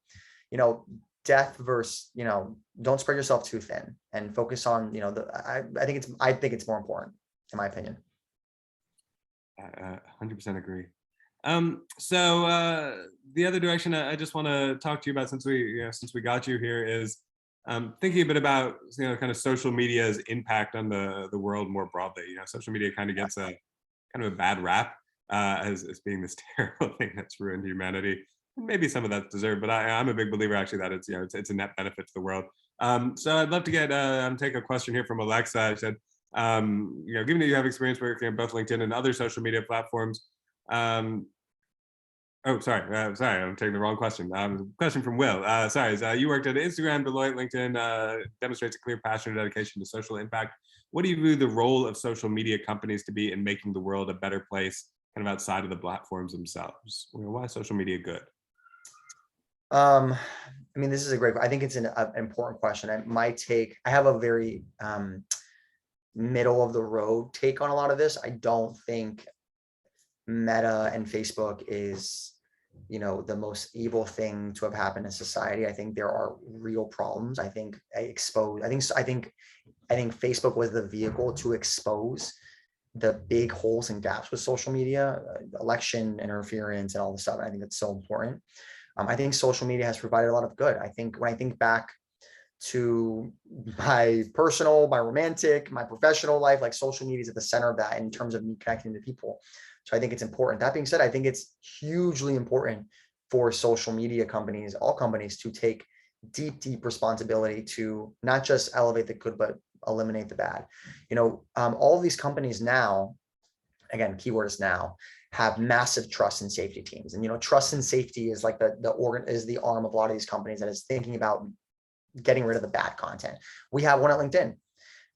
death versus, don't spread yourself too thin and focus on, I think it's more important in my opinion. 100% agree. So the other direction I just want to talk to you about, since we got you here, is thinking a bit about kind of social media's impact on the world more broadly. Social media kind of gets a kind of a bad rap as being this terrible thing that's ruined humanity. And maybe some of that's deserved, but I'm a big believer actually that it's a net benefit to the world. So I'd love to get take a question here from Alexa. She said, given that you have experience working on both LinkedIn and other social media platforms, sorry, I'm taking the wrong question. Question from Will. You worked at Instagram, Deloitte, LinkedIn, demonstrates a clear passion and dedication to social impact. What do you view the role of social media companies to be in making the world a better place, kind of outside of the platforms themselves? Why is social media good? This is I think it's an important question. I have a very middle of the road take on a lot of this. I don't think Meta and Facebook is, the most evil thing to have happened in society. I think there are real problems. I think Facebook was the vehicle to expose the big holes and gaps with social media, election interference and all this stuff. And I think that's so important. I think social media has provided a lot of good. I think when I think back to my personal, my romantic, my professional life, like social media is at the center of that in terms of me connecting to people. So I think it's important. That being said, I think it's hugely important for social media companies, all companies, to take deep responsibility to not just elevate the good, but eliminate the bad. All of these companies now, again, keyword is now, have massive trust and safety teams. And trust and safety is like the arm of a lot of these companies that is thinking about getting rid of the bad content. We have one at LinkedIn,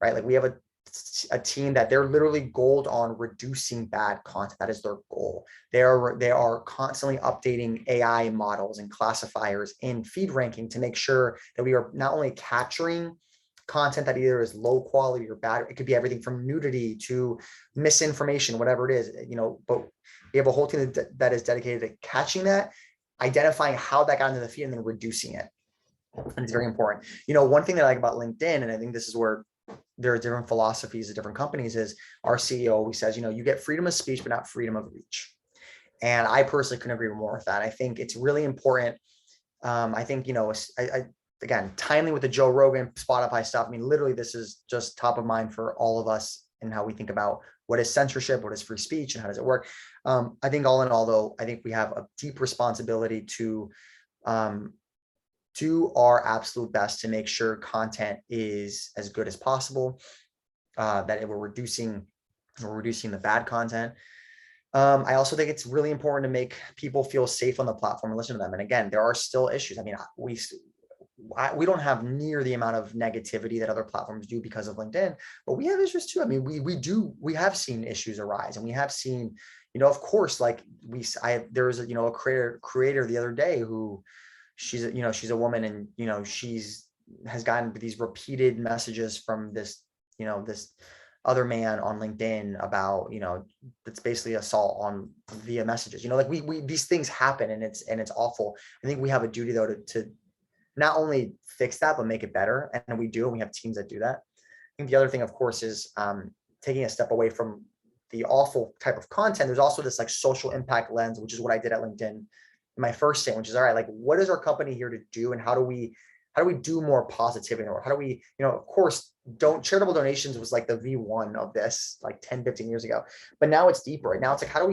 right? Like we have a team that they're literally gold on reducing bad content. That is their goal. They are constantly updating AI models and classifiers in feed ranking to make sure that we are not only capturing content that either is low quality or bad. It could be everything from nudity to misinformation, whatever it is, but we have a whole team that is dedicated to catching that, identifying how that got into the feed, and then reducing it. And it's very important. One thing that I like about LinkedIn, and I think this is where there are different philosophies of different companies, is our CEO always says, you get freedom of speech, but not freedom of reach. And I personally couldn't agree more with that. I think it's really important. I think, again, timely with the Joe Rogan, Spotify stuff. Literally, this is just top of mind for all of us and how we think about what is censorship, what is free speech, and how does it work. I think all in all, though, I think we have a deep responsibility to do our absolute best to make sure content is as good as possible, that we're reducing the bad content. I also think it's really important to make people feel safe on the platform and listen to them. And again, there are still issues. I mean, we don't have near the amount of negativity that other platforms do because of LinkedIn, but we have issues too. I mean, we have seen issues arise, and we have seen, of course, like there was a creator the other day who she's a woman, and has gotten these repeated messages from this other man on LinkedIn about, it's basically assault on via messages, like we these things happen, and it's awful. I think we have a duty though to not only fix that, but make it better. And we do, and we have teams that do that. I think the other thing, of course, is taking a step away from the awful type of content. There's also this like social impact lens, which is what I did at LinkedIn in my first stint, which is, all right, like, what is our company here to do? And how do we do more positivity? Or how do we, of course, charitable donations was like the V1 of this like 10, 15 years ago, but now it's deeper. Right now it's like, how do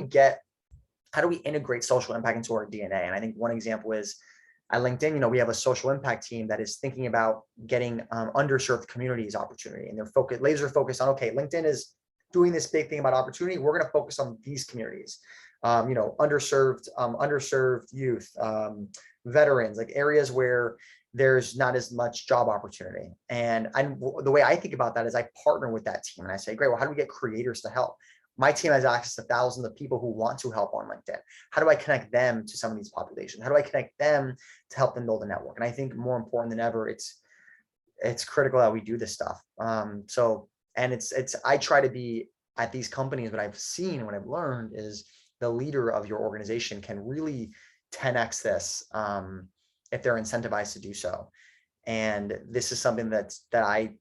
we integrate social impact into our DNA? And I think one example is at LinkedIn, we have a social impact team that is thinking about getting underserved communities opportunity, and they're laser focused on, okay, LinkedIn is doing this big thing about opportunity. We're going to focus on these communities, underserved youth, veterans, like areas where there's not as much job opportunity. And the way I think about that is I partner with that team and I say, great, well, how do we get creators to help? My team has access to thousands of people who want to help on LinkedIn. How do I connect them to some of these populations? How do I connect them to help them build a network? And I think more important than ever, it's critical that we do this stuff. I try to be at these companies. What I've seen, what I've learned is the leader of your organization can really 10x this if they're incentivized to do so. And this is something that I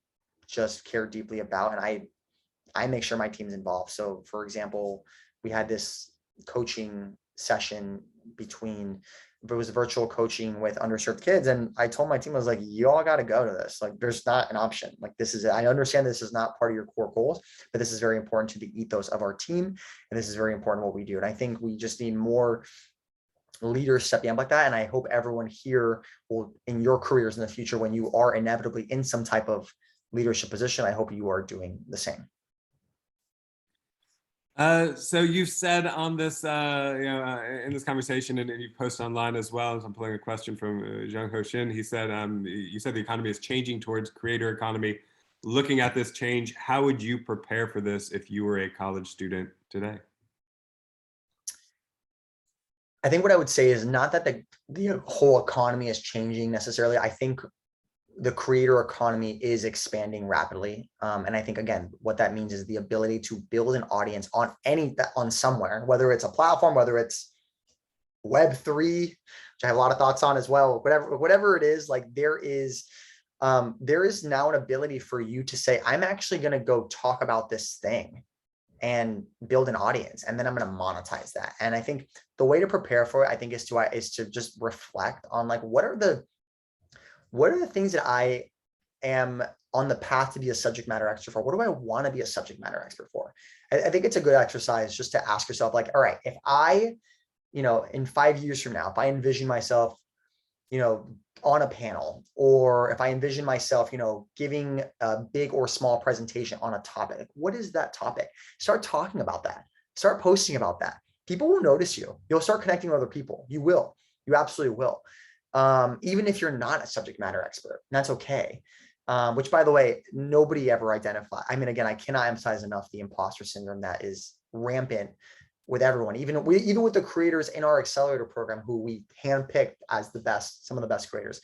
just care deeply about, and I make sure my team's involved. So for example, we had this coaching session it was virtual coaching with underserved kids. And I told my team, I was like, you all got to go to this. Like, there's not an option. Like, I understand this is not part of your core goals, but this is very important to the ethos of our team. And this is very important what we do. And I think we just need more leaders stepping up like that. And I hope everyone here will, in your careers in the future, when you are inevitably in some type of leadership position, I hope you are doing the same. So you've said on this, in this conversation, and you post online as well. So I'm pulling a question from Zhang Ho Shin. He said, you said the economy is changing towards creator economy. Looking at this change, how would you prepare for this if you were a college student today? I think what I would say is not that the whole economy is changing necessarily. I think the creator economy is expanding rapidly. And I think, again, what that means is the ability to build an audience on somewhere, whether it's a platform, whether it's Web3, which I have a lot of thoughts on as well, whatever it is, like there is now an ability for you to say, I'm actually going to go talk about this thing and build an audience, and then I'm going to monetize that. And I think the way to prepare for it, I think, is to just reflect on, like, what are the things that I am on the path to be a subject matter expert for? What do I want to be a subject matter expert for? I think it's a good exercise just to ask yourself, like, all right, if I, in 5 years from now, if I envision myself, on a panel, or if I envision myself, giving a big or small presentation on a topic, what is that topic? Start talking about that. Start posting about that. People will notice you. You'll start connecting with other people. You will. You absolutely will. Even if you're not a subject matter expert, that's okay. Which, by the way, nobody ever identified. I mean, again, I cannot emphasize enough the imposter syndrome that is rampant with everyone, even with the creators in our accelerator program, who we handpicked as some of the best creators.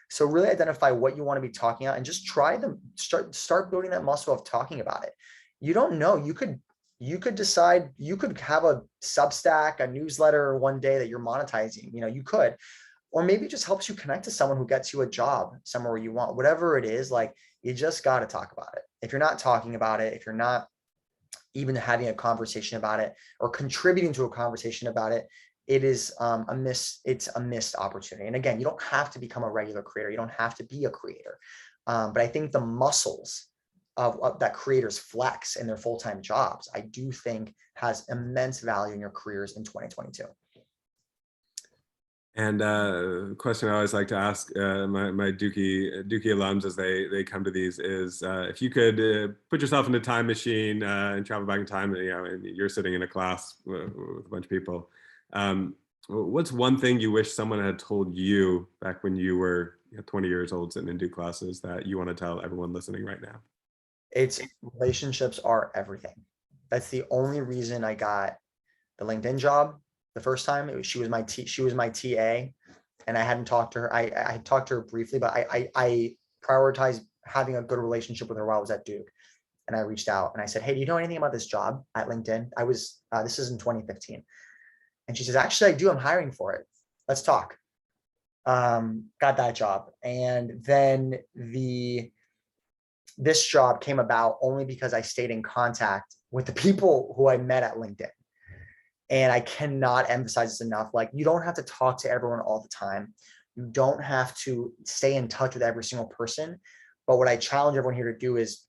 So really identify what you want to be talking about and just try them. Start building that muscle of talking about it. You don't know. You could decide, you could have a Substack, a newsletter one day that you're monetizing. You could. Or maybe it just helps you connect to someone who gets you a job somewhere you want. Whatever it is, like, you just got to talk about it. If you're not talking about it, if you're not even having a conversation about it or contributing to a conversation about it, it's a missed opportunity. And again, you don't have to become a regular creator. You don't have to be a creator. But I think the muscles that creators flex in their full-time jobs, I do think has immense value in your careers in 2022. And question I always like to ask my Dookie alums as they come to these is if you could put yourself in a time machine and travel back in time, and you're sitting in a class with a bunch of people. What's one thing you wish someone had told you back when you were 20 years old sitting in Duke classes that you want to tell everyone listening right now? It's relationships are everything. That's the only reason I got the LinkedIn job the first time. She was my TA, and I hadn't talked to her. I had talked to her briefly, but I prioritized having a good relationship with her while I was at Duke. And I reached out and I said, hey, do you know anything about this job at LinkedIn? This is in 2015. And she says, actually, I do. I'm hiring for it. Let's talk. Got that job. And then this job came about only because I stayed in contact with the people who I met at LinkedIn. And I cannot emphasize this enough. Like, you don't have to talk to everyone all the time. You don't have to stay in touch with every single person. But what I challenge everyone here to do is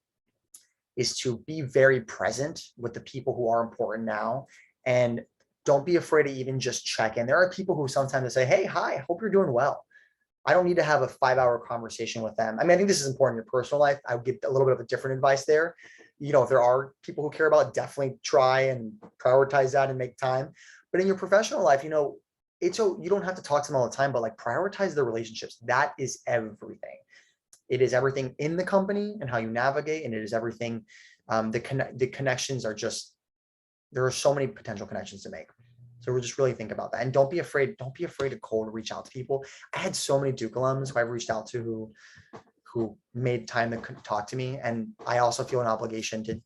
to be very present with the people who are important now. And don't be afraid to even just check in. There are people who sometimes say, hey, hi, hope you're doing well. I don't need to have a 5-hour conversation with them. I mean, I think this is important in your personal life. I would give a little bit of a different advice there. If there are people who care about it, definitely try and prioritize that and make time. But in your professional life, you don't have to talk to them all the time, but like, prioritize the relationships. That is everything. It is everything in the company and how you navigate, and it is everything. The connections are just, there are so many potential connections to make. So we're just really think about that. And don't be afraid to cold reach out to people. I had so many Duke alums who I've reached out to who made time to talk to me. And I also feel an obligation to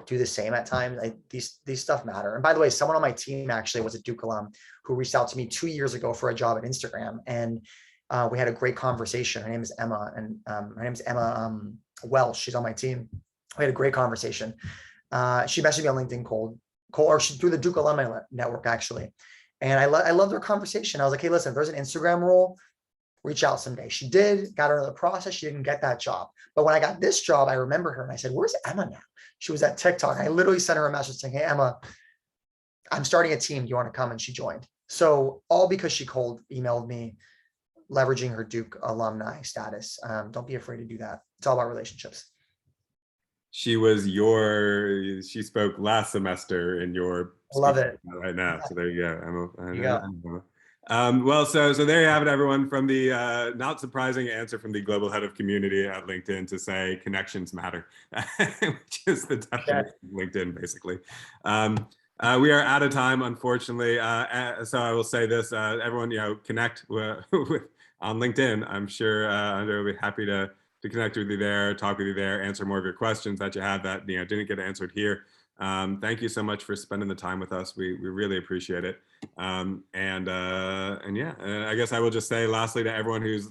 do the same at times. These stuff matter. And by the way, someone on my team actually was a Duke alum who reached out to me 2 years ago for a job at Instagram. And we had a great conversation. Her name is Emma, and her name is Emma Welsh. She's on my team. We had a great conversation. She messaged me on LinkedIn cold, or she through the Duke Alumni Network, actually. And I loved their conversation. I was like, hey, listen, if there's an Instagram role, reach out someday. She did, got her into the process. She didn't get that job. But when I got this job, I remember her and I said, where's Emma now? She was at TikTok. I literally sent her a message saying, hey, Emma, I'm starting a team. Do you want to come? And she joined. So all because she cold emailed me, leveraging her Duke alumni status. Don't be afraid to do that. It's all about relationships. She spoke last semester in your Love it right now. So there you go. go. Well, so there you have it, everyone, from the not surprising answer from the global head of community at LinkedIn to say connections matter, which is the definition of LinkedIn, basically. We are out of time, unfortunately. So I will say this, everyone, connect with on LinkedIn. I'm sure Andrei will be happy to connect with you there, talk with you there, answer more of your questions that you had that didn't get answered here. Thank you so much for spending the time with us. We really appreciate it. And yeah, I guess I will just say lastly to everyone who's